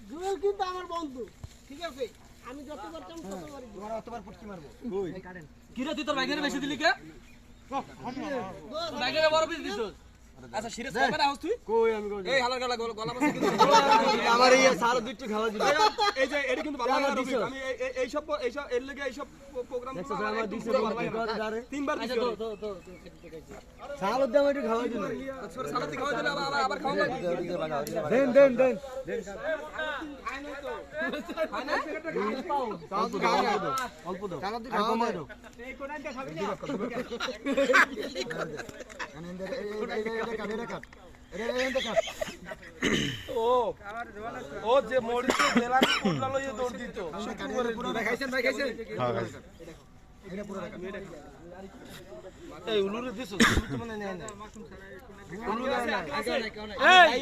জুয়েল কিন্তু আমার বন্ধু, ঠিক আছে? আমি যত করতাম তত মারি। তোমার অতবার পুটকি মারবো। কি রে তুই তোর বাইকের বেশি দিলি কে? বাইকের বড় পিস দিছস। আচ্ছা সিরিয়াস কবে না হস তুই? কই আমি কই এই হালার গলা গলা পাশে কিন্তু আমার এই সার দুইটি খাওয়া দিল। এই যে এডি কিন্তু ভালো লাগা রবি আমি এই সব এর লাগি এই সব প্রোগ্রাম দেখছো আমার দিছে তিনবার দিছি সার দাম একটু খাওয়া দিল। তোর সালাতে খাওয়া দিলে আবার খাওয়া লাগবে দেন অল্প দাও সার দিয়ে খাওয়া দাও এই কোনাইটা খাবি না? ও যে মরিচে জেলা কোটলা লইয়ে দৌড় দিত খাইছেন ভাই খাইছেন এই উলুরে দিছ তুমি তো মানে নেয় না উলুরে না এই